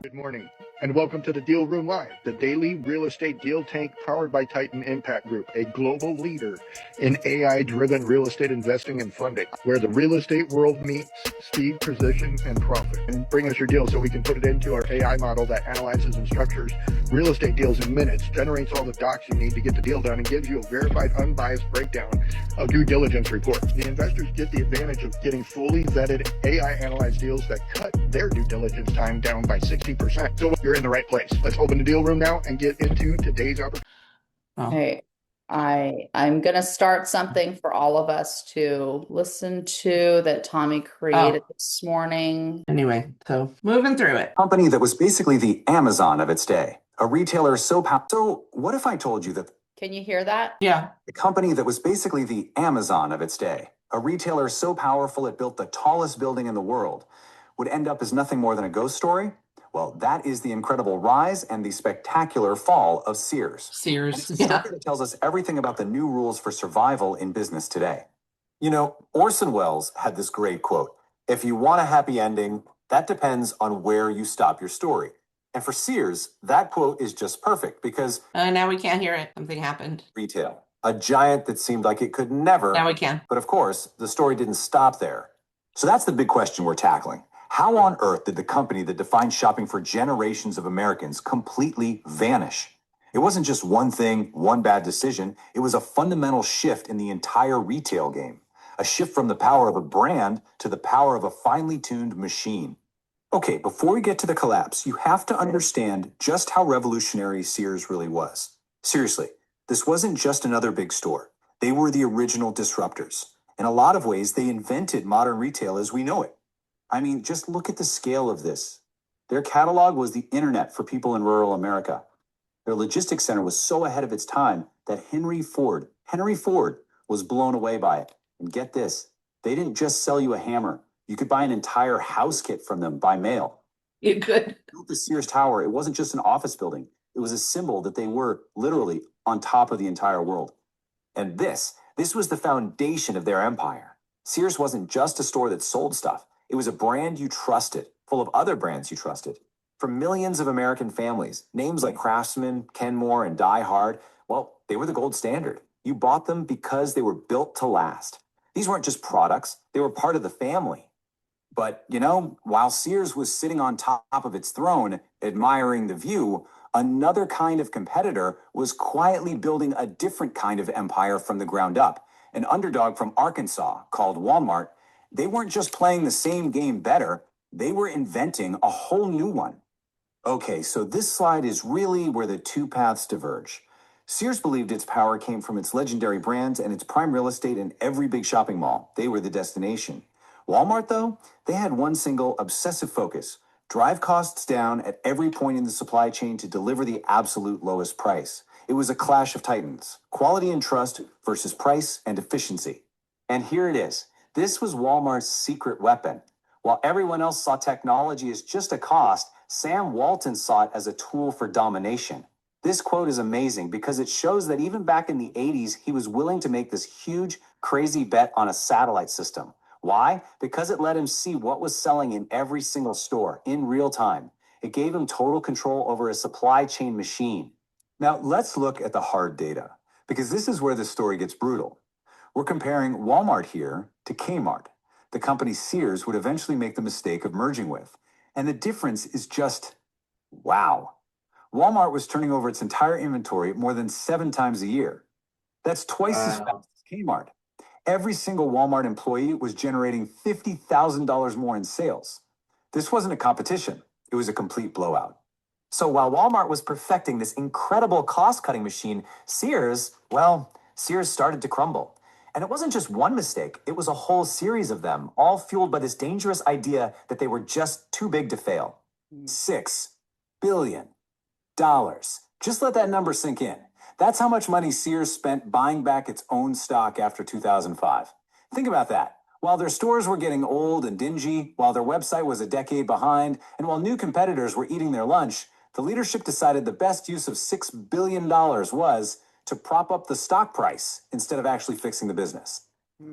Good morning, and welcome to the Deal Room Live, the daily real estate deal tank powered by Titan Impact Group, a global leader in AI-driven real estate investing and funding, where the real estate world meets speed, precision, and profit. And bring us your deal so we can put it into our AI model that analyzes and structures real estate deals in minutes, generates all the docs you need to get the deal done, and gives you a verified, unbiased breakdown of due diligence report. The investors get the advantage of getting fully vetted AI-analyzed deals that cut their due diligence time down by 60%. So you're in the right place. Let's open the deal room now and get into today's opportunity. Hey, I'm gonna start something for all of us to listen to that Tommy created this morning. Anyway, so moving through it. Company that was basically the Amazon of its day. A retailer so what if I told you that Can you hear that? Yeah. a company that was basically the Amazon of its day, a retailer so powerful it built the tallest building in the world, would end up as nothing more than a ghost story? Well, that is the incredible rise and the spectacular fall of Sears. Sears. It's a story that tells us everything about the new rules for survival in business today. You know, Orson Welles had this great quote: "If you want a happy ending, that depends on where you stop your story." And for Sears, that quote is just perfect because Now we can't hear it. Something happened. retail, a giant that seemed like it could never. Now we can. But of course, the story didn't stop there. So that's the big question we're tackling. How on earth did the company that defined shopping for generations of Americans completely vanish? It wasn't just one thing, one bad decision. It was a fundamental shift in the entire retail game. A shift from the power of a brand to the power of a finely tuned machine. Okay, before we get to the collapse, you have to understand just how revolutionary Sears really was. Seriously, this wasn't just another big store. They were the original disruptors. In a lot of ways, they invented modern retail as we know it. I mean, just look at the scale of this. Their catalog was the internet for people in rural America. Their logistics center was so ahead of its time that Henry Ford was blown away by it. And get this, they didn't just sell you a hammer. You could buy an entire house kit from them by mail. You could. Built the Sears Tower, it wasn't just an office building. It was a symbol that they were literally on top of the entire world. And this was the foundation of their empire. Sears wasn't just a store that sold stuff. It was a brand you trusted, full of other brands you trusted. For millions of American families, names like Craftsman, Kenmore, and Die Hard, well, they were the gold standard. You bought them because they were built to last. These weren't just products, they were part of the family. But, you know, while Sears was sitting on top of its throne, admiring the view, another kind of competitor was quietly building a different kind of empire from the ground up. An underdog from Arkansas called Walmart. They weren't just playing the same game better, they were inventing a whole new one. Okay, so this slide is really where the two paths diverge. Sears believed its power came from its legendary brands and its prime real estate in every big shopping mall. They were the destination. Walmart, though, they had one single obsessive focus: drive costs down at every point in the supply chain to deliver the absolute lowest price. It was a clash of titans: quality and trust versus price and efficiency. And here it is. This was Walmart's secret weapon. While everyone else saw technology as just a cost, Sam Walton saw it as a tool for domination. This quote is amazing because it shows that even back in the 80s, he was willing to make this huge, crazy bet on a satellite system. Why? Because it let him see what was selling in every single store in real time. It gave him total control over a supply chain machine. Now, let's look at the hard data, because this is where the story gets brutal. We're comparing Walmart here to Kmart, the company Sears would eventually make the mistake of merging with. And the difference is just, wow. Walmart was turning over its entire inventory more than 7 times a year. That's twice as fast as Kmart. Every single Walmart employee was generating $50,000 more in sales. This wasn't a competition. It was a complete blowout. So while Walmart was perfecting this incredible cost-cutting machine, Sears started to crumble. And it wasn't just one mistake, it was a whole series of them, all fueled by this dangerous idea that they were just too big to fail. $6 billion. Just let that number sink in. That's how much money Sears spent buying back its own stock after 2005. Think about that. While their stores were getting old and dingy, while their website was a decade behind, and while new competitors were eating their lunch, the leadership decided the best use of $6 billion was to prop up the stock price instead of actually fixing the business.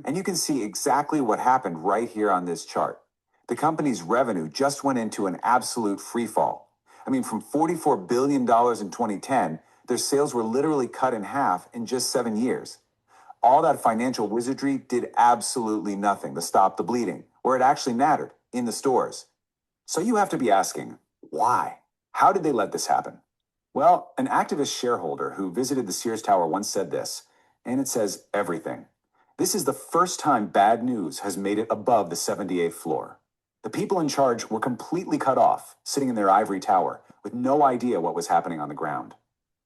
And you can see exactly what happened right here on this chart. The company's revenue just went into an absolute free fall. I mean, from $44 billion in 2010, their sales were literally cut in half in just 7 years. All that financial wizardry did absolutely nothing to stop the bleeding, where it actually mattered, in the stores. So you have to be asking, why? How did they let this happen? Well, an activist shareholder who visited the Sears Tower once said this, and it says everything. This is the first time bad news has made it above the 78th floor. The people in charge were completely cut off, sitting in their ivory tower, with no idea what was happening on the ground.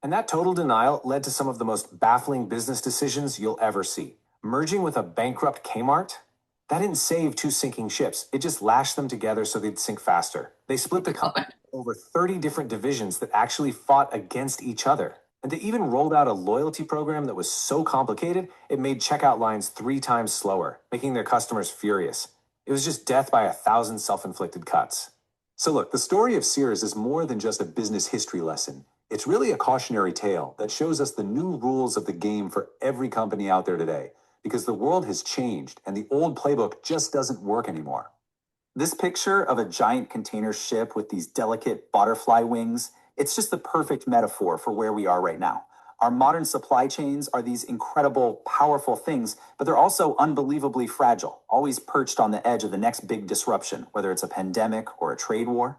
And that total denial led to some of the most baffling business decisions you'll ever see. Merging with a bankrupt Kmart? That didn't save two sinking ships. It just lashed them together so they'd sink faster. They split the company into over 30 different divisions that actually fought against each other. And they even rolled out a loyalty program that was so complicated, it made checkout lines 3 times slower, making their customers furious. It was just death by 1,000 self-inflicted cuts. So look, the story of Sears is more than just a business history lesson. It's really a cautionary tale that shows us the new rules of the game for every company out there today, because the world has changed and the old playbook just doesn't work anymore. This picture of a giant container ship with these delicate butterfly wings, it's just the perfect metaphor for where we are right now. Our modern supply chains are these incredible, powerful things, but they're also unbelievably fragile, always perched on the edge of the next big disruption, whether it's a pandemic or a trade war.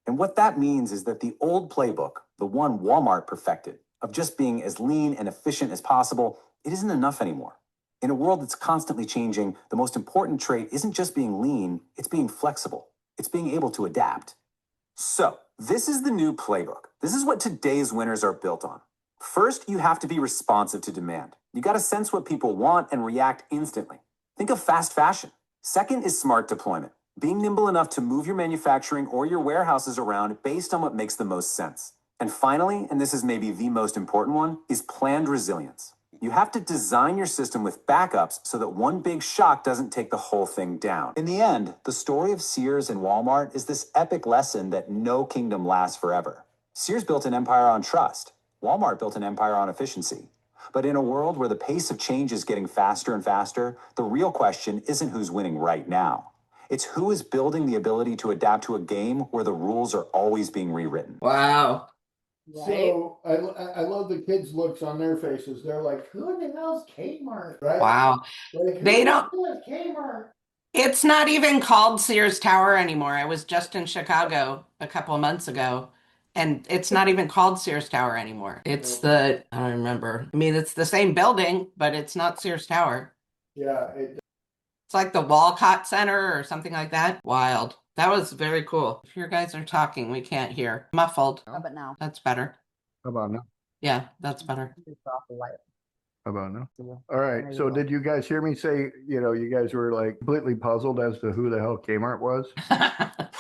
And what that means is that the old playbook, the one Walmart perfected, of just being as lean and efficient as possible, it isn't enough anymore. In a world that's constantly changing, the most important trait isn't just being lean, it's being flexible. It's being able to adapt. So, this is the new playbook. This is what today's winners are built on. First, you have to be responsive to demand. You got to sense what people want and react instantly. Think of fast fashion. Second is smart deployment. Being nimble enough to move your manufacturing or your warehouses around based on what makes the most sense. And finally, and this is maybe the most important one, is planned resilience. You have to design your system with backups so that one big shock doesn't take the whole thing down. In the end, the story of Sears and Walmart is this epic lesson that no kingdom lasts forever. Sears built an empire on trust. Walmart built an empire on efficiency. But in a world where the pace of change is getting faster and faster, the real question isn't who's winning right now. It's who is building the ability to adapt to a game where the rules are always being rewritten. Wow. Right? So I love the kids' looks on their faces. They're like, "Who the hell's Kmart?" Right? Wow. Like, who They the don't, hell is Kmart? it's not even called Sears Tower anymore. I was just in Chicago a couple of months ago, and it's not even called Sears Tower anymore. It's the, I don't remember. I mean, it's the same building, but it's not Sears Tower. Yeah, It's like the Walcott Center or something like that. Wild. That was very cool. If your guys are talking, we can't hear. Muffled. How about now? That's better. how about now? Yeah, that's better. How about now? All right. So did you guys hear me say, you guys were like completely puzzled as to who the hell Kmart was?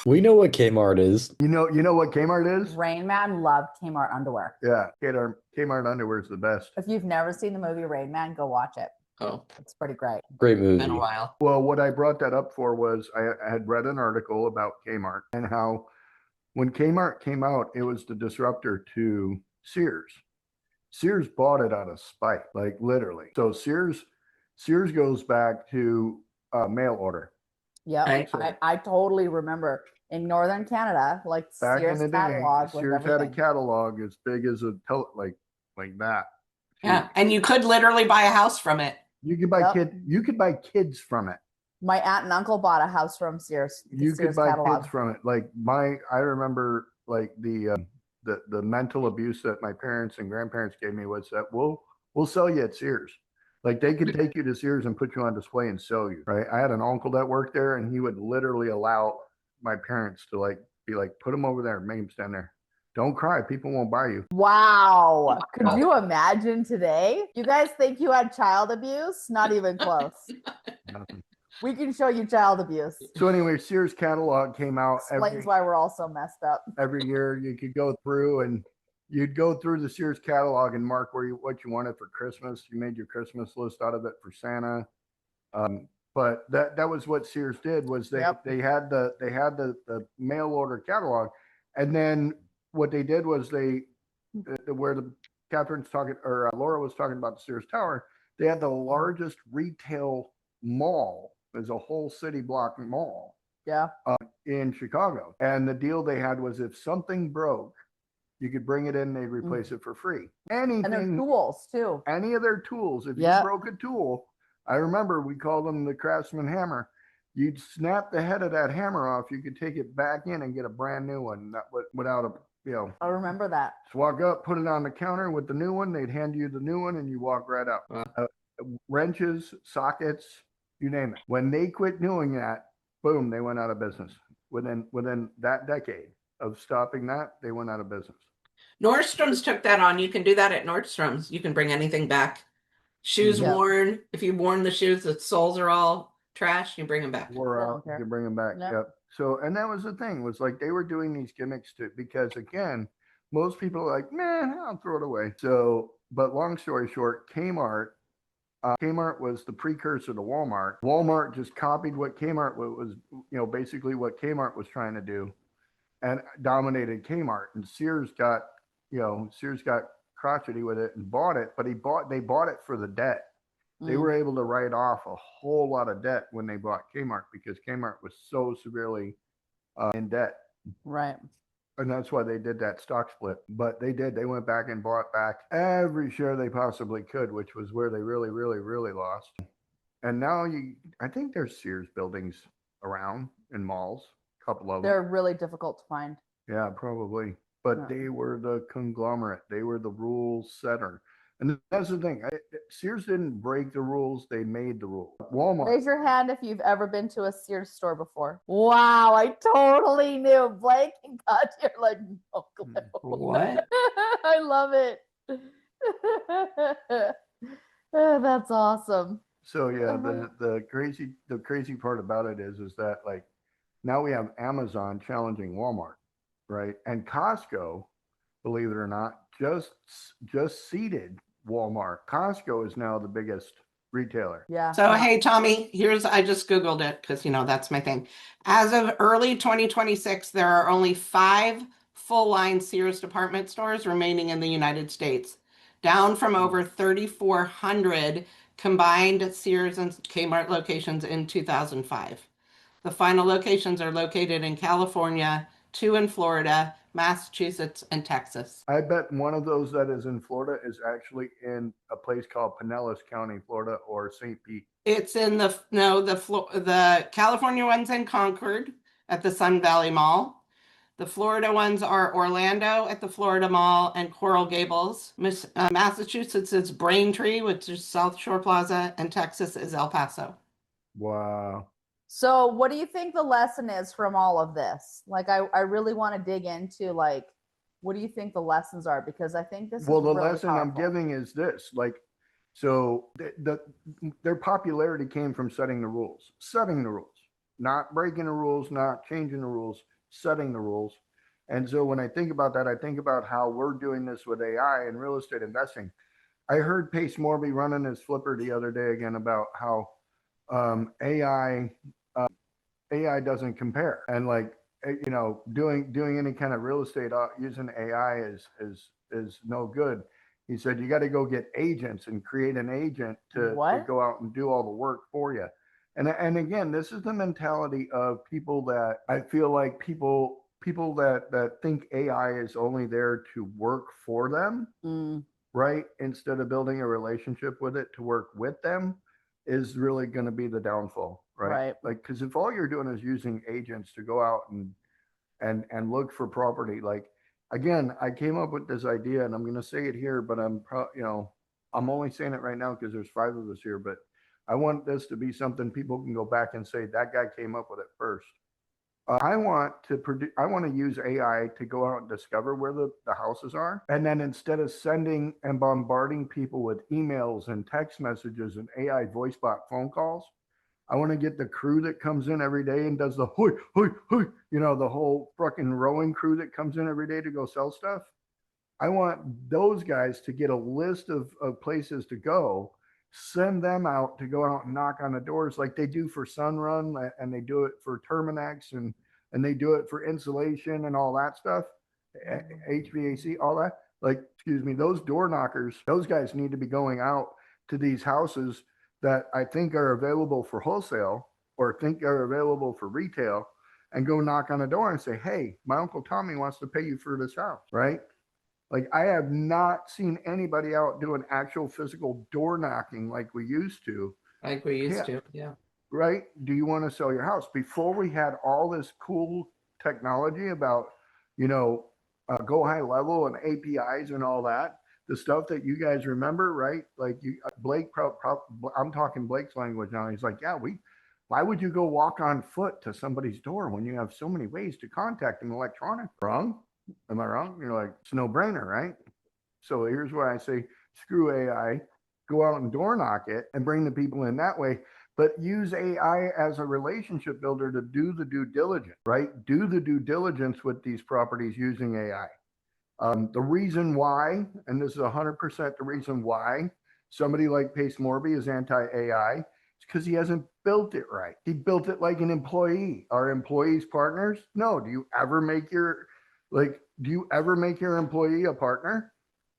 We know what Kmart is. You know what Kmart is? Rain Man loved Kmart underwear. Yeah, Kmart underwear is the best. If you've never seen the movie Rain Man, go watch it. Oh, It's pretty great. Great been a movie. while. Well, what I brought that up for was I had read an article about Kmart and how when Kmart came out, it was the disruptor to Sears. Sears bought it out of spite, like literally. So Sears goes back to mail order. Yep. Right. I totally remember in Northern Canada, like Back Sears in the day, catalog was Sears had a everything. catalog as big as like that. Yeah, and you could literally buy a house from it. You could buy Yep. you could buy kids from it. My aunt and uncle bought a house from Sears. the You could Sears buy catalog. kids from it. Like I remember like the mental abuse that my parents and grandparents gave me was that we'll sell you at Sears. Like they could take you to Sears and put you on display and sell you. Right. I had an uncle that worked there and he would literally allow my parents to be like, put them over there, make them stand there. Don't cry. People won't buy you. Wow. Could you imagine today? You guys think you had child abuse? Not even close. Nothing. We can show you child abuse. So anyway, Sears catalog came out Explains why we're all so messed up. every year. You could go through and you'd go through the Sears catalog and mark what you wanted for Christmas. You made your Christmas list out of it for Santa. But that was what Sears did was they had the mail order catalog, and then what they did was where Catherine's talking or Laura was talking about the Sears Tower. They had the largest retail mall. There's a whole city block mall Yeah. in Chicago. And the deal they had was if something broke, you could bring it in, they'd replace it for free. And their Anything, tools too. any of their tools, if Yep. you broke a tool, I remember we called them the Craftsman hammer. You'd snap the head of that hammer off, you could take it back in and get a brand new one without a, I remember that. just walk up, put it on the counter with the new one, they'd hand you the new one and you walk right out. Wrenches, sockets, you name it. When they quit doing that, boom, they went out of business. Within that decade of stopping that, they went out of business. Nordstrom's took that on. You can do that at Nordstrom's. You can bring anything back. Shoes Yep. worn. If you've worn the shoes, the soles are all trash, you bring them back. Wore out, Okay. you can bring them back. Yep. Yep. So, and that was the thing, was like they were doing these gimmicks because again, most people are like, man, I'll throw it away. So, but long story short, Kmart was the precursor to Walmart. Walmart just copied what Kmart was, basically what Kmart was trying to do, and dominated Kmart. And Sears got crotchety with it and bought it, but they bought it for the debt. They were able to write off a whole lot of debt when they bought Kmart because Kmart was so severely in debt. Right. And that's why they did that stock split. But they went back and bought back every share they possibly could, which was where they really, really, really lost. And now I think there's Sears buildings around in malls, a couple of them. They're really difficult to find. Yeah, probably. But Yeah. they were the conglomerate. They were the rule setter. And that's the thing. Sears didn't break the rules. They made the rules. Walmart. Raise your hand if you've ever been to a Sears store before. Wow, I totally knew. Blake and God, you're like, no clue. What? I love it. Oh, that's awesome. So yeah, the crazy part about it is that like now we have Amazon challenging Walmart, right? And Costco, believe it or not, just seeded Walmart. Costco is now the biggest retailer. Yeah. So, hey, Tommy, I just Googled it because, that's my thing. As of early 2026, there are only 5 full-line Sears department stores remaining in the United States, down from over 3,400 combined Sears and Kmart locations in 2005. The final locations are located in California, 2 in Florida, Massachusetts, and Texas. I bet one of those that is in Florida is actually in a place called Pinellas County, Florida, or St. Pete. It's in the California one's in Concord at the Sun Valley Mall. The Florida ones are Orlando at the Florida Mall and Coral Gables. Massachusetts is Braintree, which is South Shore Plaza, and Texas is El Paso. Wow. So what do you think the lesson is from all of this? Like, I really want to dig into, like, what do you think the lessons are? Because I think this is the really lesson I'm powerful. giving is this, like, so their popularity came from setting the rules, not breaking the rules, not changing the rules, setting the rules. And so when I think about that, I think about how we're doing this with AI and real estate investing. I heard Pace Morby running his flipper the other day again about how AI doesn't compare, and like doing any kind of real estate using AI is no good. He said you got to go get agents and create an agent to go out and do all the work for you. And again, this is the mentality of people that I feel like people that think AI is only there to work for them, right? Instead of building a relationship with it to work with them, is really going to be the downfall, right? Like, because if all you're doing is using agents to go out and look for property, like, again, I came up with this idea, and I'm going to say it here, but I'm only saying it right now because there's 5 of us here, but I want this to be something people can go back and say that guy came up with it first. I want to use AI to go out and discover where the houses are. And then instead of sending and bombarding people with emails and text messages and AI voice bot phone calls, I want to get the crew that comes in every day and does the hoi, hoi, hoi, the whole fucking rowing crew that comes in every day to go sell stuff. I want those guys to get a list of places to go, send them out to go out and knock on the doors like they do for Sunrun, and they do it for Terminex, and they do it for insulation and all that stuff, HVAC, all that. Like, excuse me, those door knockers, those guys need to be going out to these houses that I think are available for wholesale or think are available for retail, and go knock on the door and say, hey, my Uncle Tommy wants to pay you for this house, right? Like, I have not seen anybody out doing actual physical door knocking like we used to. Like we used Yeah. to. Yeah. Right? Do you want to sell your house? Before we had all this cool technology about, go high level and APIs and all that, the stuff that you guys remember, right? Like Blake, I'm talking Blake's language now. He's like, yeah, why would you go walk on foot to somebody's door when you have so many ways to contact them electronic? Wrong? Am I wrong? You're like, it's no brainer, right? So here's why I say, screw AI, go out and door knock it and bring the people in that way. But use AI as a relationship builder to do the due diligence, right? Do the due diligence with these properties using AI. The reason why, and this is 100% the reason why somebody like Pace Morby is anti-AI, is because he hasn't built it right. He built it like an employee. Are employees partners? No. Do you ever make your employee a partner?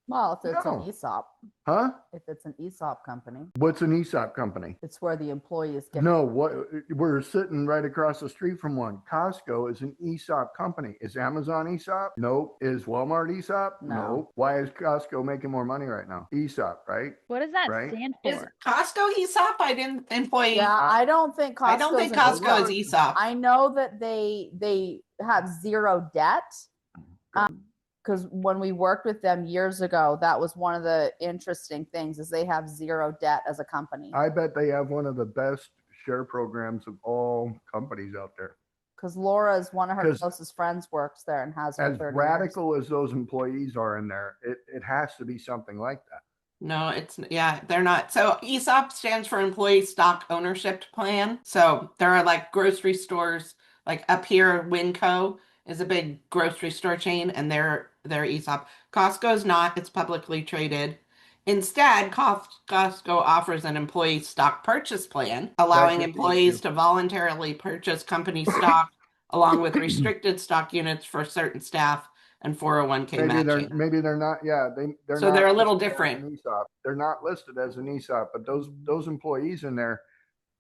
Well, if it's No. an ESOP, Huh? if it's an ESOP company, What's an ESOP company? it's where the employees get. No, we're sitting right across the street from one. Costco is an ESOP company. Is Amazon ESOP? Nope. Is Walmart ESOP? No. Nope. Why is Costco making more money right now? ESOP, right? What does that Right. stand Is for? Costco ESOP? I didn't employee. Yeah, I don't think Costco. I don't think Costco is ESOP. I know that they have zero debt. Because when we worked with them years ago, that was one of the interesting things is they have zero debt as a company. I bet they have one of the best share programs of all companies out there. Because Laura is one of her 'Cause closest friends, works there and has for As 30 years. radical as those employees are in there, it has to be something like that. No, they're not. So ESOP stands for Employee Stock Ownership Plan. So there are like grocery stores, like up here, Winco is a big grocery store chain, and they're ESOP. Costco's not, it's publicly traded. Instead, Costco offers an employee stock purchase plan, allowing That gets employees into- to voluntarily purchase company stock along with restricted stock units for certain staff and 401k matching. Maybe they're not. Yeah, they're So not they're a little listed as different. an ESOP. They're not listed as an ESOP, but those employees in there,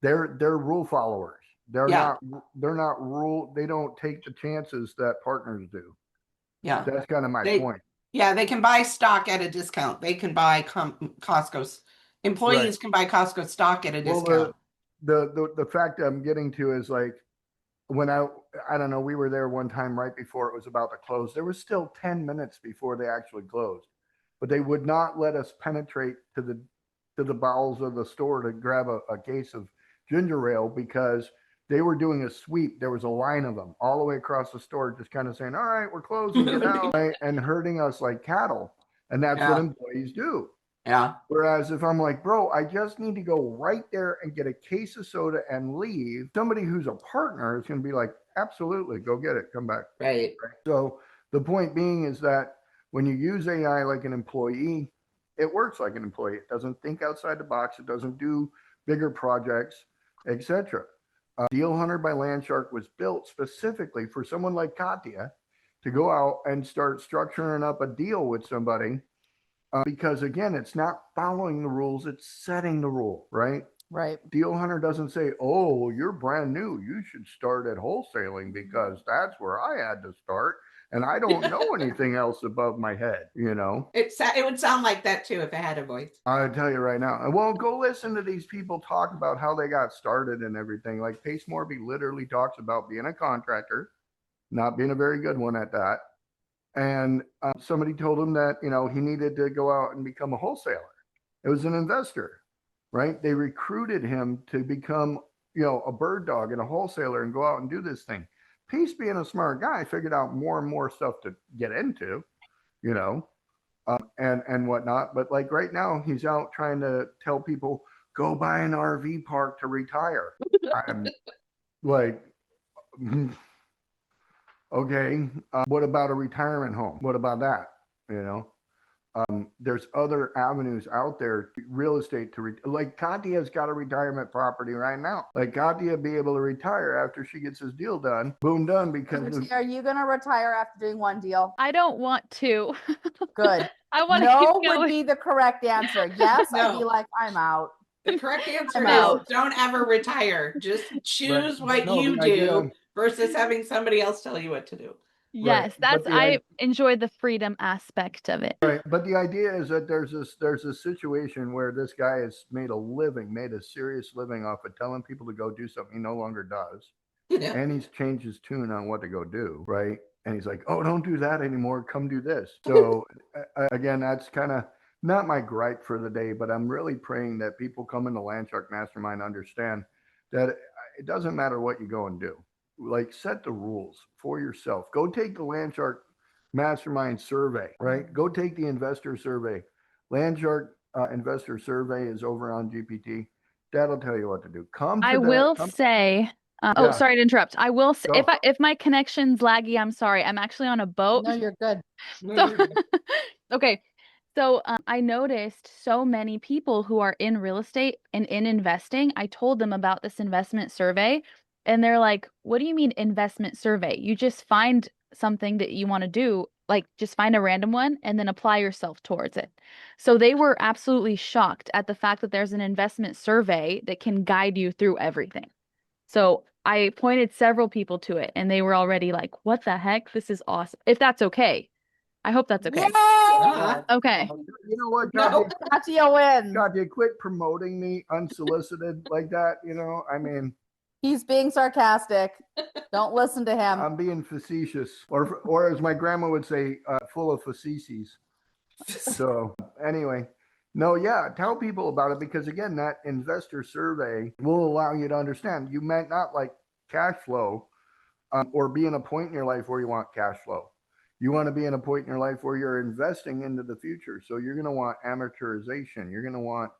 they're rule followers. They're Yeah. not rule. They don't take the chances that partners do. Yeah. That's kind of my point. Yeah, they can buy stock at a discount. They can buy Costco's employees can buy Costco stock at a discount. The fact I'm getting to is like when I don't know, we were there one time right before it was about to close. There was still 10 minutes before they actually closed, but they would not let us penetrate to the bowels of the store to grab a case of ginger ale because they were doing a sweep. There was a line of them all the way across the store, just kind of saying, all right, we're closing, get out, right? And herding us like cattle. And that's what employees do. Yeah. Whereas if I'm like, bro, I just need to go right there and get a case of soda and leave, somebody who's a partner is going to be like, absolutely, go get it, come back. Right. So the point being is that when you use AI like an employee, it works like an employee. It doesn't think outside the box. It doesn't do bigger projects, etc. Deal Hunter by Landshark was built specifically for someone like Katya to go out and start structuring up a deal with somebody. Because again, it's not following the rules, it's setting the rule, right? Right. Deal Hunter doesn't say, oh, you're brand new, you should start at wholesaling because that's where I had to start. And I don't know anything else above my head, you know? It would sound like that too if it had a voice. I'll tell you right now. Well, go listen to these people talk about how they got started and everything. Like Pace Morby literally talks about being a contractor, not being a very good one at that. And somebody told him that, he needed to go out and become a wholesaler. It was an investor, right? They recruited him to become, a bird dog and a wholesaler and go out and do this thing. Peace, being a smart guy, figured out more and more stuff to get into, and whatnot. But like right now, he's out trying to tell people, go buy an RV park to retire. I'm like, okay, what about a retirement home? What about that? There's other avenues out there, real estate like Katya's got a retirement property right now. Like Katya be able to retire after she gets his deal done. Boom, done. Because Are you going to retire after doing one deal? I don't want to. Good. I want to No keep going. would be the correct answer. Yes, No. I'd be like, I'm out. The correct answer I'm is out. don't ever retire. Just choose what No, you the idea- do versus having somebody else tell you what to do. Yes, but that's the I enjoy the freedom aspect of it. Right, but the idea is that there's a situation where this guy has made a serious living off of telling people to go do something he no longer does, Yeah. and he's changed his tune on what to go do, right? And he's like, "Oh, don't do that anymore. Come do this." So again, that's kind of not my gripe for the day, but I'm really praying that people come into Landshark Mastermind understand that it doesn't matter what you go and do. Like, set the rules for yourself. Go take the Landshark Mastermind survey, right? Go take the investor survey. Landshark investor survey is over on GPT. That'll tell you what to do. I will say, oh, Yeah. sorry to interrupt. I will say, Go. if my connection's laggy, I'm sorry. I'm actually on a boat. No, you're good. So, okay. So I noticed so many people who are in real estate and in investing. I told them about this investment survey, and they're like, "What do you mean investment survey? You just find something that you want to do, like just find a random one and then apply yourself towards it." So they were absolutely shocked at the fact that there's an investment survey that can guide you through everything. So I pointed several people to it, and they were already like, "What the heck? This is awesome." If that's okay. I hope that's okay. Uh-huh. Okay. You know what, No. Katya wins. Katya, quit promoting me unsolicited like that. You know, I mean, He's being sarcastic. Don't listen to him. I'm being facetious, or as my grandma would say, full of facetious. So anyway, no, yeah, tell people about it, because again, that investor survey will allow you to understand. You might not like cash flow, or be in a point in your life where you want cash flow. You want to be in a point in your life where you're investing into the future. So you're going to want amortization. You're going to want,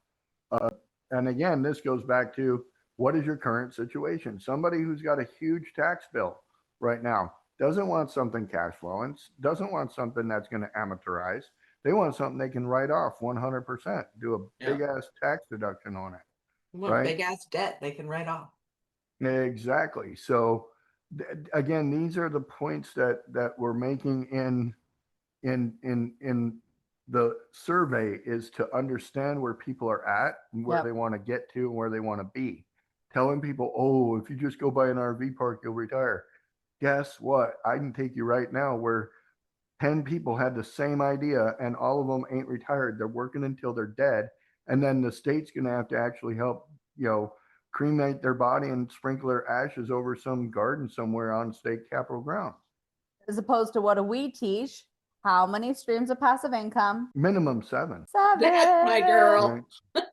and again, this goes back to, what is your current situation? Somebody who's got a huge tax bill right now doesn't want something cash flowing, doesn't want something that's going to amortize. They want something they can write off 100%, do a big ass tax deduction on it. What Right. big ass debt they can write off. Exactly. So again, these are the points that we're making in the survey, is to understand where people are at and where Yep. they want to get to and where they want to be. Telling people, "Oh, if you just go buy an RV park, you'll retire." Guess what? I can take you right now where 10 people had the same idea and all of them ain't retired. They're working until they're dead. And then the state's going to have to actually help, cremate their body and sprinkle their ashes over some garden somewhere on state capitol grounds. As opposed to, what do we teach? How many streams of passive income? Minimum 7. 7. That's my girl. Right?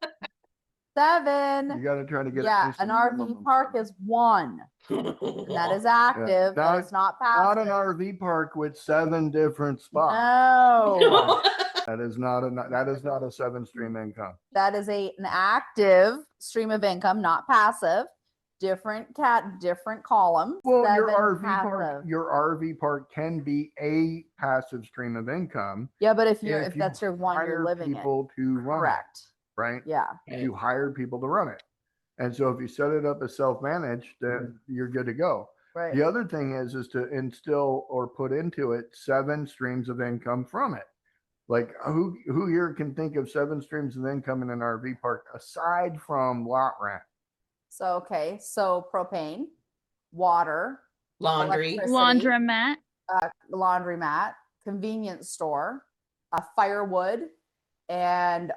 7. You got to try to get Yeah, at least an a RV minimum park 7. is 1. And that is active. Not- That is not Not passive. an RV park with 7 different spots. No. That is not a 7-stream income. That is an active stream of income, not passive. Different column. Well, 7 your passive. RV park can be a passive stream of income. Yeah, but if you that's your one you're hire living in. people to run it, Correct. right? Yeah. You hire people to run it. And so if you set it up as self-managed, then you're good to go. Right. The other thing is to instill or put into it 7 streams of income from it. Like, who here can think of 7 streams of income in an RV park aside from lot rent? So propane, water, Laundry. electricity, Laundromat. laundromat, convenience store, firewood, and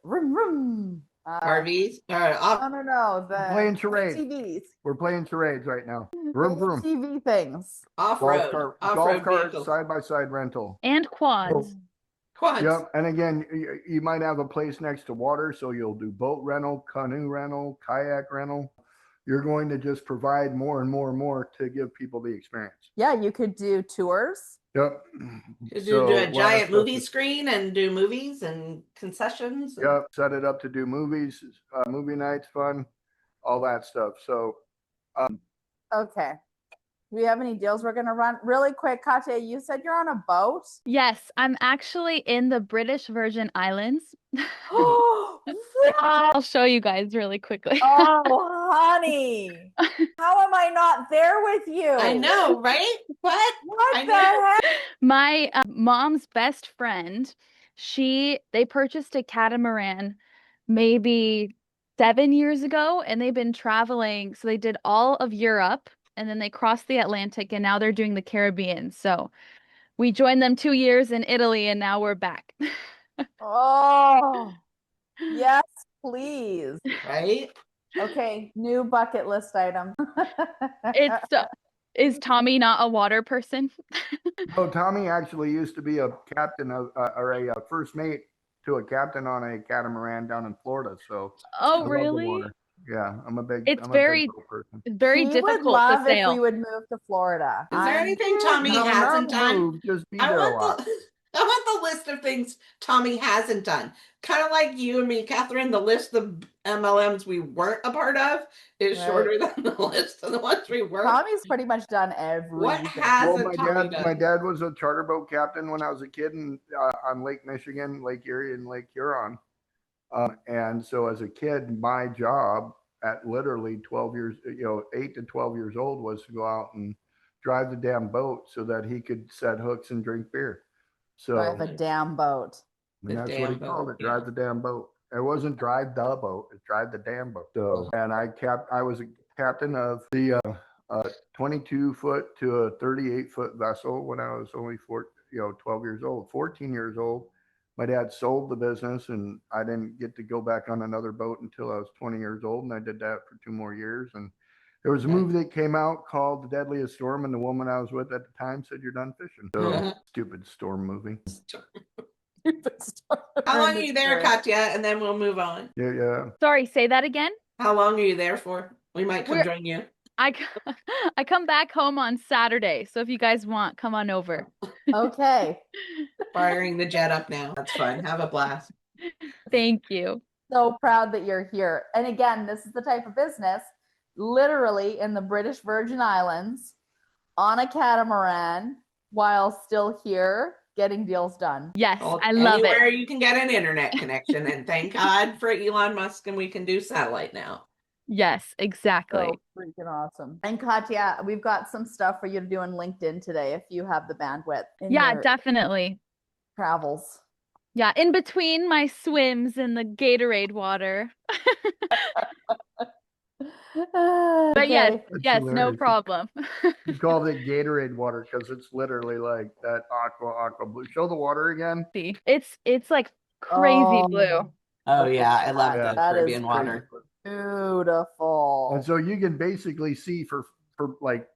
room. RVs. No, the Playing charades. ATVs. We're playing charades right now. Room. ATV things. Off-road. Golf Off-road cart, vehicles. side-by-side rental. And quads. Quads. Yep. And again, you might have a place next to water, so you'll do boat rental, canoe rental, kayak rental. You're going to just provide more and more and more to give people the experience. Yeah, you could do tours. Yep. Could So, do lot a of giant stuff movie to- screen and do movies and concessions. and- Yep. Set it up to do movies, movie nights, fun, all that stuff. So Okay. Do we have any deals we're gonna run really quick? Katya, you said you're on a boat. Yes, I'm actually in the British Virgin Islands. Oh, I'll show you guys really quickly. honey. How am I not there with you? I know, right? What? What I the know. heck? My mom's best friend, they purchased a catamaran maybe 7 years ago, and they've been traveling. So they did all of Europe and then they crossed the Atlantic and now they're doing the Caribbean. So we joined them 2 years in Italy and now we're back. Oh, yes, please. Right? Okay, new bucket list item. It's is Tommy not a water person? No, Tommy actually used to be a captain of, or a first mate to a captain on a catamaran down in Florida. So I Oh, love the really? water. Yeah, I'm a big It's boat person. very He would difficult to love if we sail. would move to Florida. Is there anything Tommy No, hasn't not done? move, just be I there a want lot. the I want the list of things Tommy hasn't done. Kind of like you and me, Catherine. The list of MLMs we weren't a part of is Right. shorter than the list of the ones we were. Tommy's pretty much done What everything. Well, hasn't Tommy done? my dad was a charter boat captain when I was a kid on Lake Michigan, Lake Erie, and Lake Huron. And so as a kid, my job at literally 12 years, 8 to 12 years old was to go out and drive the damn boat so that he could set hooks and drink beer. So Drive a damn boat. and that's what he called it, yeah. drive the damn boat. It wasn't drive the boat, it's drive the damn boat. So, and I was a captain of the 22-foot to a 38-foot vessel when I was only 12 years old. 14 years old, my dad sold the business and I didn't get to go back on another boat until I was 20 years old, and I did that for 2 more years. And there was a movie that came out called The Deadliest Storm, and the woman I was with at the time said, "You're done fishing." So stupid storm movie. How long are you there, Katya? And then we'll move on. Yeah. Sorry, say that again. How long are you there for? We might come join you. I come back home on Saturday, so if you guys want, come on over. Okay. Firing the jet up now. That's fun. Have a blast. Thank you. So proud that you're here. And again, this is the type of business literally in the British Virgin Islands on a catamaran while still here getting deals done. Yes, Well, I love anywhere it. you can get an internet connection, and thank God for Elon Musk, and we can do satellite now. Yes, exactly. So freaking awesome. And Katya, we've got some stuff for you to do on LinkedIn today if you have the bandwidth. Yeah, definitely. Travels. Yeah, in between my swims in the Gatorade water. But yes, no problem. You called it Gatorade water because it's literally like that aqua blue. Show the water again. See, it's like crazy blue. Oh yeah, I love the that is Caribbean water. Beautiful. And so you can basically see for like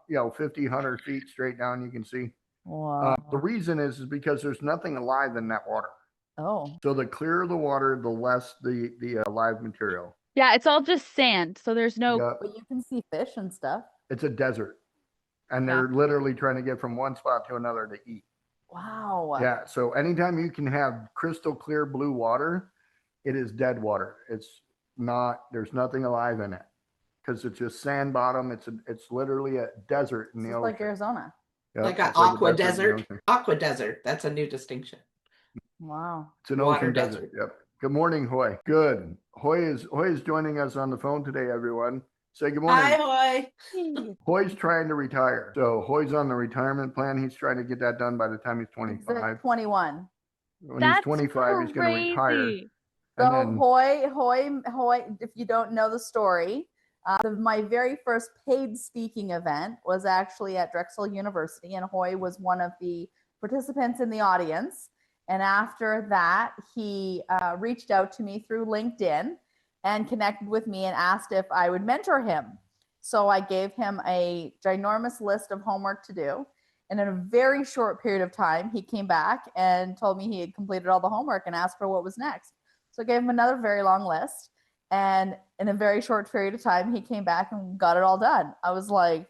50, 100 feet straight down. You can see. Wow. The reason is because there's nothing alive in that water. Oh. So the clearer the water, the less the live material. Yeah, it's all just sand, so there's no. Yep. But you can see fish and stuff. It's a desert, and they're literally trying to get from one spot to another to eat. Wow. Yeah. So anytime you can have crystal clear blue water, it is dead water. It's not. There's nothing alive in it because it's just sand bottom. It's literally a desert in the ocean. Like Arizona. Yep, Like an it's aqua a desert in the desert. ocean. Aqua desert. That's a new distinction. Wow. It's an Water ocean desert. Yep. Good morning, Hoy. Good. Hoy is joining us on the phone today, everyone. Say good morning. Hi, Hoy. Hoy's trying to retire. So Hoy's on the retirement plan. He's trying to get that done by the time he's 25. 21. When he's 25, he's going to retire. So Hoy, if you don't know the story, my very first paid speaking event was actually at Drexel University, and Hoy was one of the participants in the audience. And after that, he reached out to me through LinkedIn and connected with me and asked if I would mentor him. So I gave him a ginormous list of homework to do. And in a very short period of time, he came back and told me he had completed all the homework and asked for what was next. So I gave him another very long list. And in a very short period of time, he came back and got it all done. I was like,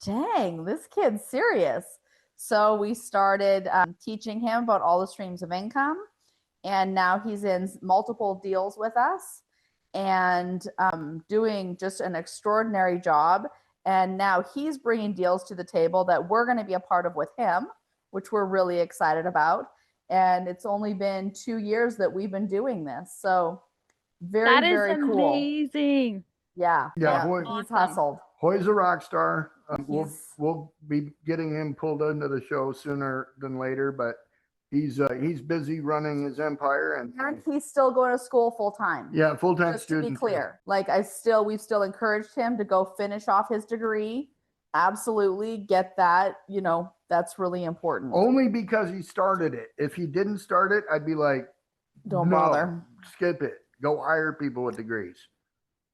dang, this kid's serious. So we started teaching him about all the streams of income. And now he's in multiple deals with us and doing just an extraordinary job. And now he's bringing deals to the table that we're going to be a part of with him, which we're really excited about. And it's only been 2 years that we've been doing this. So very cool. Amazing. Yeah. Hoy, he's hustled. Hoy's a rock star. We'll be getting him pulled into the show sooner than later, but he's busy running his empire, and he's still going to school full time. yeah, full-time Just to be student. clear, like we've still encouraged him to go finish off his degree. Absolutely get that. That's really important. Only because he started it. If he didn't start it, I'd be like, Don't no, bother. skip it. Go hire people with degrees.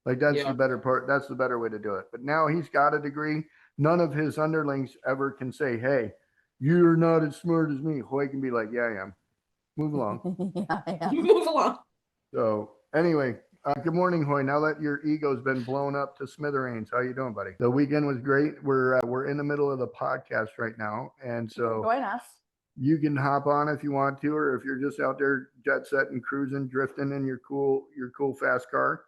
Like that's Yeah. the better part. That's the better way to do it. But now he's got a degree. None of his underlings ever can say, "Hey, you're not as smart as me." Hoy can be like, "Yeah, I am." Move along. Yeah. Move along. So anyway, good morning, Hoy. Now that your ego's been blown up to smithereens, how you doing, buddy? The weekend was great. We're in the middle of the podcast right now, and so Join us. you can hop on if you want to, or if you're just out there jet setting, cruising, drifting in your cool fast car.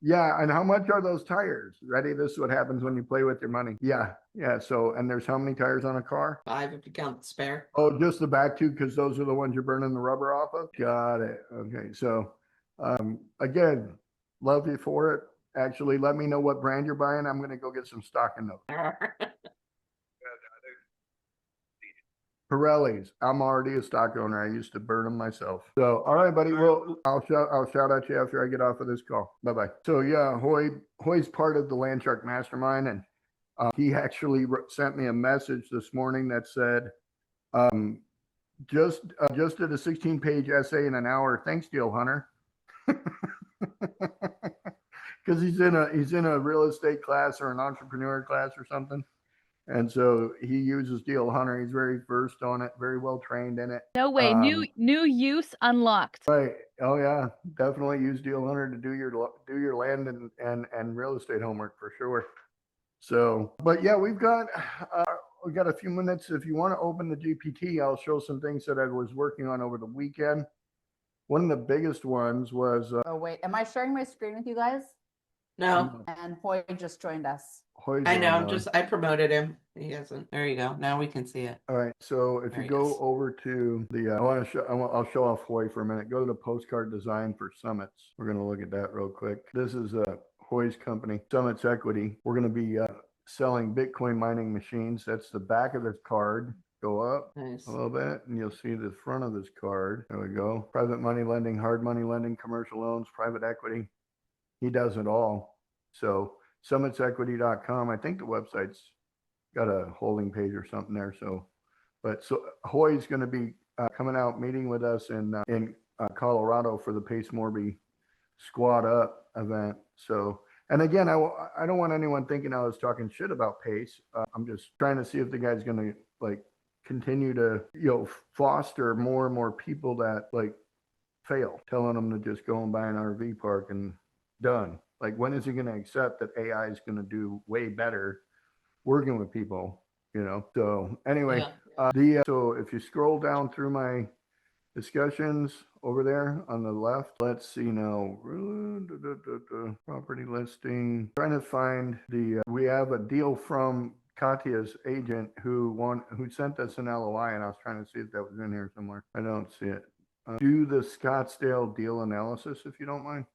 Yeah, and how much are those tires? Ready? This is what happens when you play with your money. Yeah. So, and there's how many tires on a car? 5 if you count the spare. Oh, just the back two, because those are the ones you're burning the rubber off of. Got it. Okay. So, again, love you for it. Actually, let me know what brand you're buying. I'm going to go get some stock in those. Pirellis. I'm already a stock owner. I used to burn them myself. So, all right, buddy. Well, I'll shout at you after I get off of this call. Bye-bye. So yeah, Hoy's part of the Landshark Mastermind, and he actually sent me a message this morning that said, just did a 16-page essay in an hour. Thanks, Deal Hunter. Because he's in a real estate class or an entrepreneur class or something. And so he uses Deal Hunter. He's very versed on it, very well trained in it. No way. New use unlocked. Right. Oh yeah, definitely use Deal Hunter to do your land and real estate homework for sure. So, but yeah, we've got a few minutes. If you want to open the GPT, I'll show some things that I was working on over the weekend. One of the biggest ones was. Oh wait, am I sharing my screen with you guys? No, And Hoy just joined us. I know. I promoted him. He hasn't. There you go. Now we can see it. All right. So if There you he go is. over to the, I'll show off Hoy for a minute. Go to the postcard design for summits. We're going to look at that real quick. This is Hoy's company, Summits Equity. We're going to be selling Bitcoin mining machines. That's the back of this card. Go up Nice. a little bit and you'll see the front of this card. There we go. Private money lending, hard money lending, commercial loans, private equity. He does it all. So summitsequity.com. I think the website's got a holding page or something there. So Hoy's going to be coming out meeting with us in Colorado for the Pace Morby Squad Up event. So, and again, I don't want anyone thinking I was talking shit about Pace. I'm just trying to see if the guy's going to like continue to foster more and more people that like fail, telling them to just go and buy an RV park and done. Like, when is he going to accept that AI is going to do way better working with people? So anyway, so if you scroll down through my discussions over there on the left, let's see now, property listing, trying to find we have a deal from Katya's agent who sent us an LOI, and I was trying to see if that was in here somewhere. I don't see it. Do the Scottsdale deal analysis if you don't mind.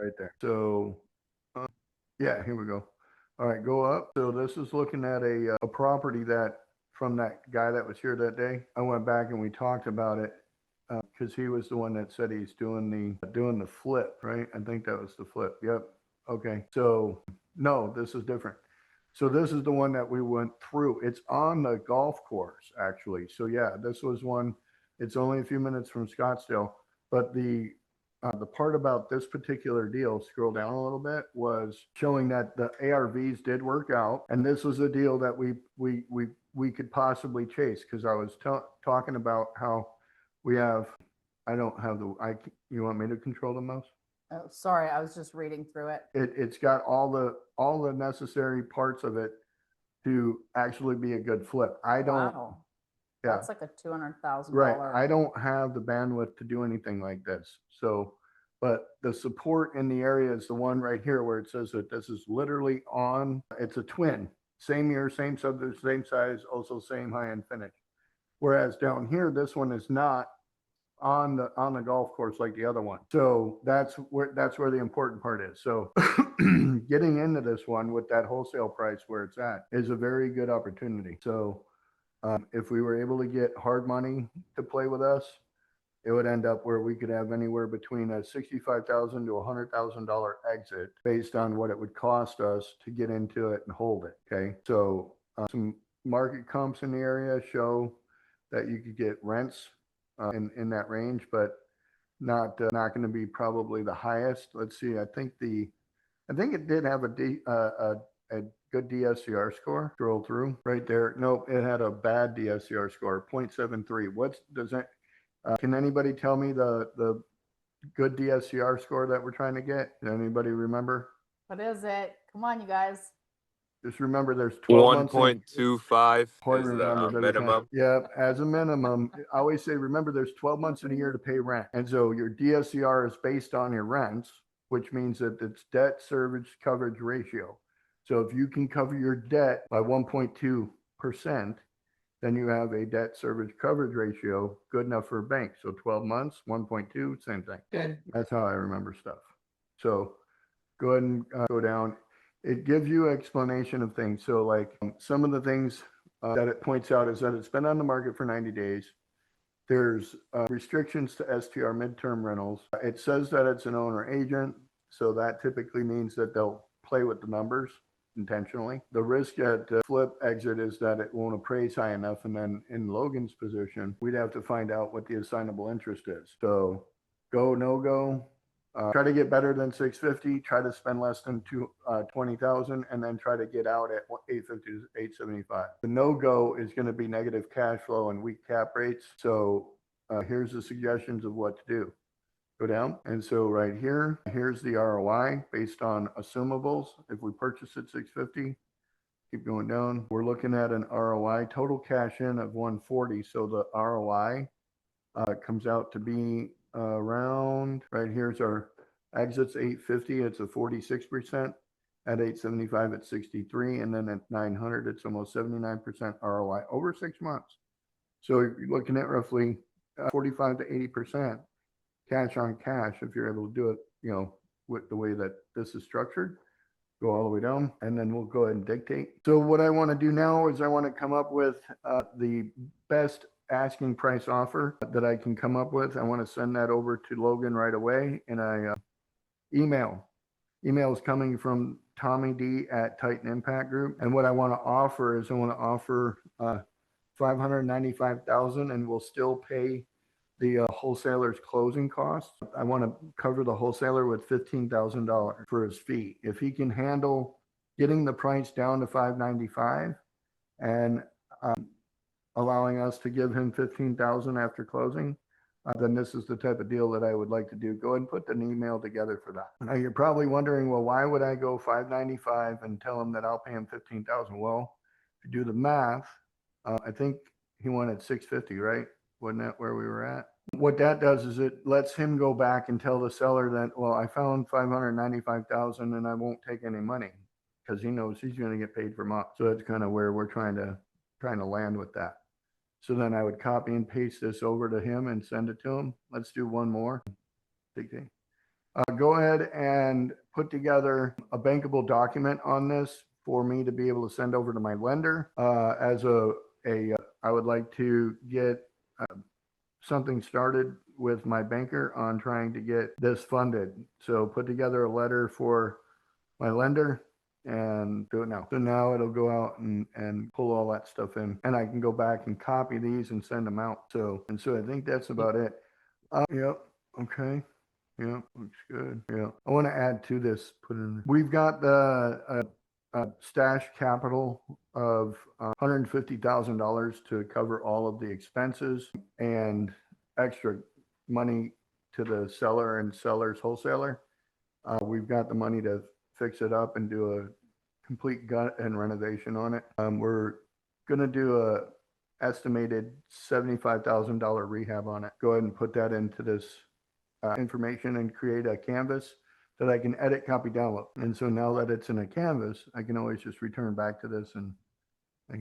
Right there. So yeah, here we go. All right, go up. So this is looking at a property that from that guy that was here that day. I went back and we talked about it because he was the one that said he's doing the flip, right? I think that was the flip. Yep. Okay. So no, this is different. So this is the one that we went through. It's on the golf course actually. So yeah, this was one. It's only a few minutes from Scottsdale, but the part about this particular deal, scroll down a little bit, was showing that the ARVs did work out, and this was a deal that we could possibly chase, because I was talking about how we have. I don't have you want me to control the mouse? Oh, sorry, I was just reading through it. It's got all the necessary parts of it to actually be a good flip. I don't. Wow. Yeah. That's like a $200,000. Right. I don't have the bandwidth to do anything like this. So, but the support in the area is the one right here where it says that this is literally it's a twin, same year, same subdivision, same size, also same high-end finish. Whereas down here, this one is not on the golf course like the other one. So that's where the important part is. So getting into this one with that wholesale price where it's at is a very good opportunity. So If we were able to get hard money to play with us, it would end up where we could have anywhere between a $65,000 to $100,000 exit based on what it would cost us to get into it and hold it. Okay. So some market comps in the area show that you could get rents in that range, but not going to be probably the highest. Let's see. I think it did have a good DSCR score. Scroll through right there. Nope, it had a bad DSCR score, 0.73. Can anybody tell me the good DSCR score that we're trying to get? Anybody remember? What is it? Come on, you guys. Just remember there's 12 months. 1.25 Hoy is remembers the every time. minimum. Yeah, as a minimum. I always say, remember there's 12 months in a year to pay rent. And so your DSCR is based on your rents, which means that it's debt service coverage ratio. So if you can cover your debt by 1.2%, then you have a debt service coverage ratio good enough for a bank. So 12 months, 1.2, same thing. Good. That's how I remember stuff. So go ahead and go down. It gives you explanation of things. So like some of the things that it points out is that it's been on the market for 90 days. There's restrictions to STR midterm rentals. It says that it's an owner agent. So that typically means that they'll play with the numbers intentionally. The risk at flip exit is that it won't appraise high enough. And then in Logan's position, we'd have to find out what the assignable interest is. So go, no go. Try to get better than 650, try to spend less than 20,000, and then try to get out at 850 to 875. The no-go is going to be negative cash flow and weak cap rates. So here's the suggestions of what to do. Go down. And so right here, here's the ROI based on assumables. If we purchase at 650, keep going down. We're looking at an ROI total cash in of 140. So the ROI comes out to be around, right here's our exits 850, it's a 46%. At 875, it's 63, and then at 900, it's almost 79% ROI over 6 months. So you're looking at roughly 45 to 80% cash on cash if you're able to do it, with the way that this is structured. Go all the way down, and then we'll go ahead and dictate. So what I want to do now is I want to come up with the best asking price offer that I can come up with. I want to send that over to Logan right away in a email. Email is coming from Tommy D at Titan Impact Group. And what I want to offer is I want to offer $595,000, and we'll still pay the wholesaler's closing costs. I want to cover the wholesaler with $15,000 for his fee. If he can handle getting the price down to $595 and allowing us to give him $15,000 after closing, then this is the type of deal that I would like to do. Go ahead and put an email together for that. Now you're probably wondering, well, why would I go $595 and tell him that I'll pay him $15,000? Well, if you do the math, I think he wanted $650, right? Wasn't that where we were at? What that does is it lets him go back and tell the seller that, well, I found $595,000 and I won't take any money, because he knows he's going to get paid for months. So that's kind of where we're trying to land with that. So then I would copy and paste this over to him and send it to him. Let's do one more. Go ahead and put together a bankable document on this for me to be able to send over to my lender. I would like to get something started with my banker on trying to get this funded. So put together a letter for my lender and do it now. So now it'll go out and pull all that stuff in, and I can go back and copy these and send them out. So I think that's about it. Yep. Okay. Yeah, looks good. Yeah. I want to add to this. We've got the stash capital of $150,000 to cover all of the expenses and extra money to the seller and seller's wholesaler. We've got the money to fix it up and do a complete gut and renovation on it. We're going to do a estimated $75,000 rehab on it. Go ahead and put that into this information and create a canvas that I can edit, copy, download. And so now that it's in a canvas, I can always just return back to this and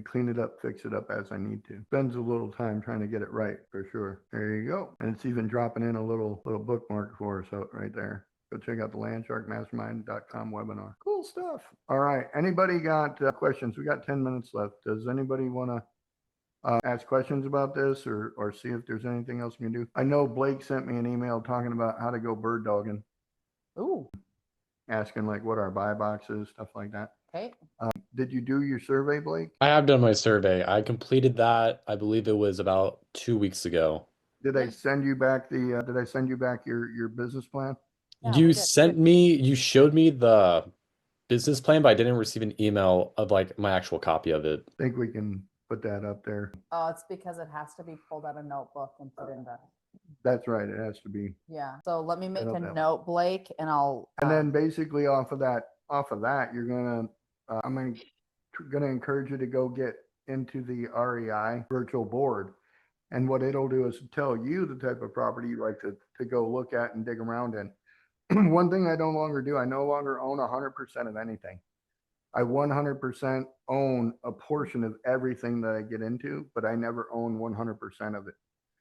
clean it up, fix it up as I need to. Spends a little time trying to get it right, for sure. There you go. And it's even dropping in a little bookmark for us out right there. Go check out the landsharkmastermind.com webinar. Cool stuff. All right. Anybody got questions? We got 10 minutes left. Does anybody want to ask questions about this or see if there's anything else you can do. I know Blake sent me an email talking about how to go bird dogging, Ooh, asking like what our buy box is, stuff like that. okay. Did you do your survey, Blake? I have done my survey. I completed that, I believe it was about 2 weeks ago. Did I send you back did I send you back your business plan? Yeah, You we did. sent me, you showed me the business plan, but I didn't receive an email of like my actual copy of it. I think we can put that up there. Oh, it's because it has to be pulled out of notebook and put in the, That's right. It has to be. yeah. So let me make Set a up that way. note, Blake, and I'll. And then basically off of that, you're gonna, gonna encourage you to go get into the REI virtual board. And what it'll do is tell you the type of property you like to go look at and dig around in. One thing I no longer do, I no longer own 100% of anything. I 100% own a portion of everything that I get into, but I never own 100% of it.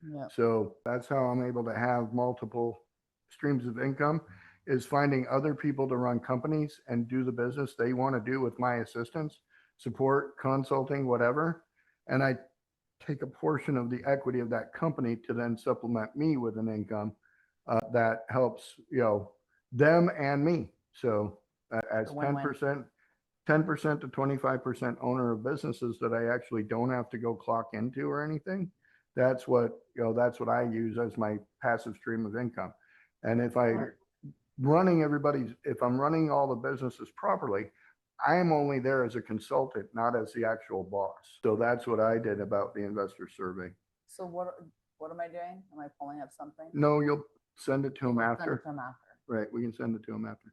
Yeah. So that's how I'm able to have multiple streams of income, is finding other people to run companies and do the business they want to do with my assistance, support, consulting, whatever. And I take a portion of the equity of that company to then supplement me with an income that helps, them and me. So as A win-win. 10% to 25% owner of businesses that I actually don't have to go clock into or anything. That's what I use as my passive stream of income. And if I'm running all the businesses properly, I am only there as a consultant, not as the actual boss. So that's what I did about the investor survey. So what am I doing? Am I pulling up something? No, you'll send it to him I'll send after. it to him after. Right, we can send it to him after.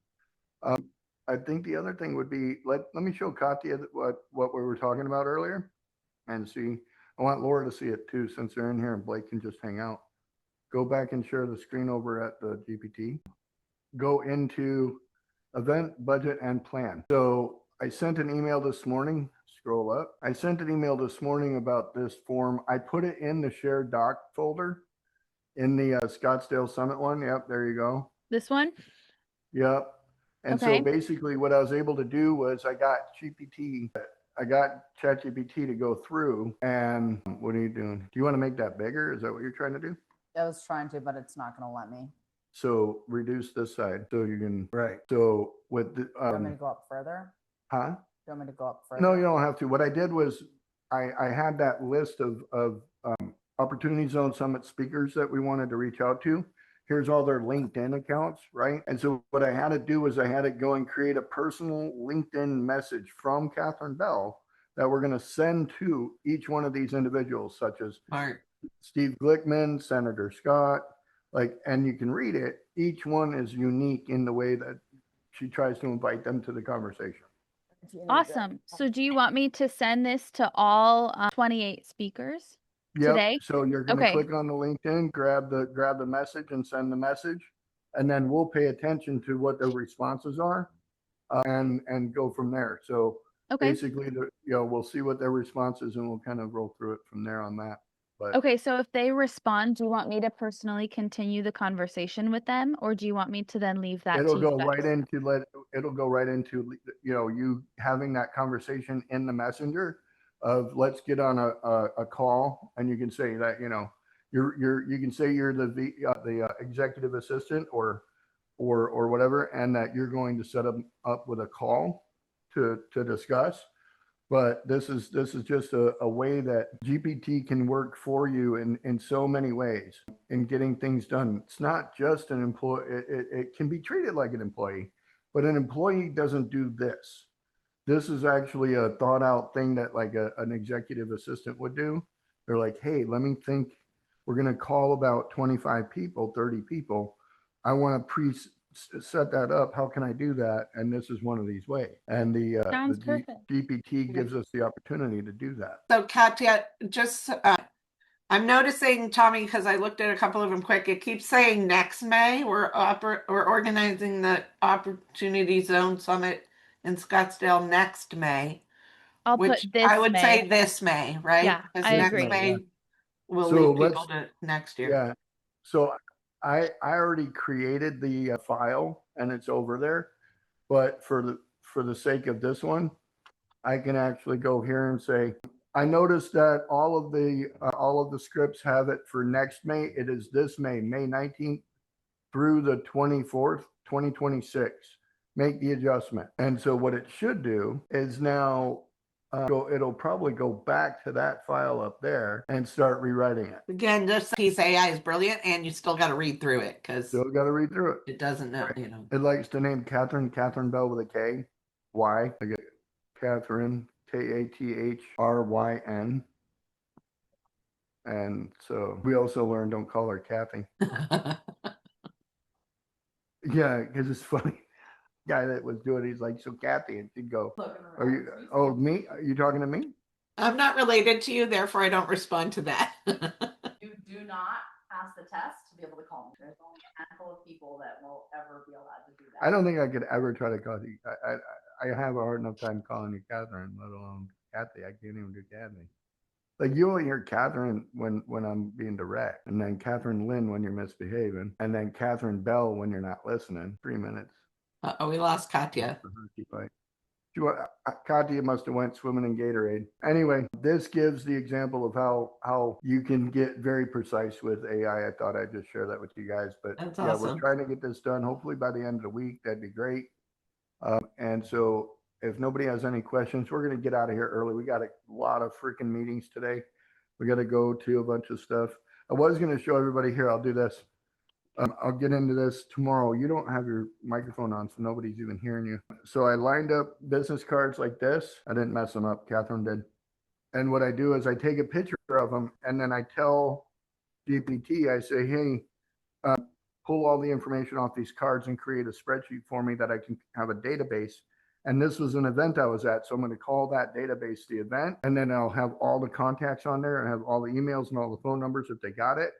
I think the other thing would be, let me show Katya what we were talking about earlier and see. I want Laura to see it too, since they're in here and Blake can just hang out. Go back and share the screen over at the GPT. Go into event, budget, and plan. So I sent an email this morning. Scroll up. I sent an email this morning about this form. I put it in the shared doc folder in the Scottsdale Summit one. Yep, there you go. This one? Yep. And Okay. so basically what I was able to do was I got ChatGPT to go through. And what are you doing? Do you want to make that bigger? Is that what you're trying to do? I was trying to, but it's not going to let me. So reduce this side so you can, right. So with the, Do you want me to go up further? huh? Do you want me to go up further? No, you don't have to. What I did was I had that list of Opportunity Zone Summit speakers that we wanted to reach out to. Here's all their LinkedIn accounts, right? And so what I had to do was I had to go and create a personal LinkedIn message from Catherine Bell that we're going to send to each one of these individuals, such as Steve Glickman, Senator Scott, and you can read it. Each one is unique in the way that she tries to invite them to the conversation. Awesome. So do you want me to send this to all 28 speakers today? So you're going to Okay. click on the LinkedIn, grab the message and send the message, and then we'll pay attention to what their responses are, and go from there. So Okay. basically, we'll see what their response is, and we'll kind of roll through it from there on that. But Okay, so if they respond, do you want me to personally continue the conversation with them, or do you want me to then leave that it'll to you go right guys? into you having that conversation in the messenger of let's get on a call, and you can say that you can say you're the executive assistant or whatever, and that you're going to set up with a call to discuss. But this is just a way that GPT can work for you in so many ways in getting things done. It's not just an employee. It can be treated like an employee, but an employee doesn't do this. This is actually a thought out thing that like an executive assistant would do. They're like, hey, let me think. We're going to call about 25 people, 30 people. I want to set that up. How can I do that? And this is one of these ways. And Sounds the perfect. GPT gives us the opportunity to do that. So Katya, just I'm noticing, Tommy, because I looked at a couple of them quick. It keeps saying next May. We're organizing the Opportunity Zone Summit in Scottsdale next May. I'll which put this I would May. say this May, right? Yeah, Because I next agree. May will So lead people let's- to next year. Yeah. So I already created the file and it's over there, but for the sake of this one, I can actually go here and say, I noticed that all of the scripts have it for next May. It is this May, May 19th through the 24th, 2026. Make the adjustment. And so what it should do is now it'll probably go back to that file up there and start rewriting it. Again, this piece AI is brilliant, and you still got to read through it because Still got to read through it. it doesn't know, you know. It likes to name Catherine Bell with a K. Why? I get Catherine, Kathryn. And so we also learned don't call her Kathy. Yeah, because it's funny. Guy that was doing it, he's like, so Kathy, and she'd go, are you, oh, me? Are you talking to me? I'm not related to you, therefore I don't respond to that. You do not pass the test to be able to call me. There's only a handful of people that will ever be allowed to do that. I don't think I could ever try to call you. I have a hard enough time calling you Catherine, let alone Kathy. I can't even do Kathy. Like you only hear Catherine when I'm being direct, and then Catherine Lynn when you're misbehaving, and then Catherine Bell when you're not listening. 3 minutes. Uh-oh, we lost Katya. Katya must have went swimming in Gatorade. Anyway, this gives the example of how you can get very precise with AI. I thought I'd just share that with you guys. But That's yeah, awesome. we're trying to get this done. Hopefully by the end of the week, that'd be great. And so if nobody has any questions, we're going to get out of here early. We got a lot of freaking meetings today. We got to go to a bunch of stuff. I was going to show everybody here. I'll do this. I'll get into this tomorrow. You don't have your microphone on, so nobody's even hearing you. So I lined up business cards like this. I didn't mess them up. Catherine did. And what I do is I take a picture of them, and then I tell GPT, I say, hey, pull all the information off these cards and create a spreadsheet for me that I can have a database. And this was an event I was at. So I'm going to call that database the event. And then I'll have all the contacts on there and have all the emails and all the phone numbers if they got it.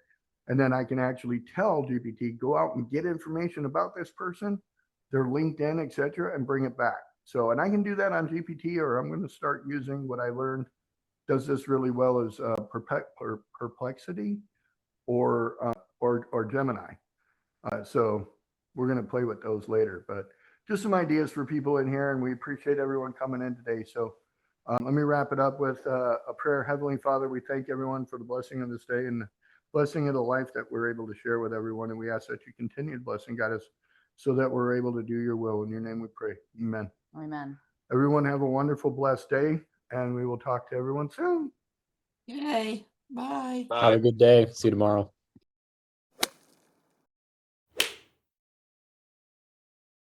And then I can actually tell GPT, go out and get information about this person, their LinkedIn, etc., and bring it back. So, and I can do that on GPT, or I'm going to start using what I learned does this really well is Perplexity or Gemini. So we're going to play with those later, but just some ideas for people in here, and we appreciate everyone coming in today. So let me wrap it up with a prayer. Heavenly Father, we thank everyone for the blessing of this day and the blessing of the life that we're able to share with everyone. And we ask that you continue to bless and guide us so that we're able to do your will. In your name we pray. Amen. Amen. Everyone have a wonderful, blessed day, and we will talk to everyone soon. Yay. Bye. Have a good day. See you tomorrow.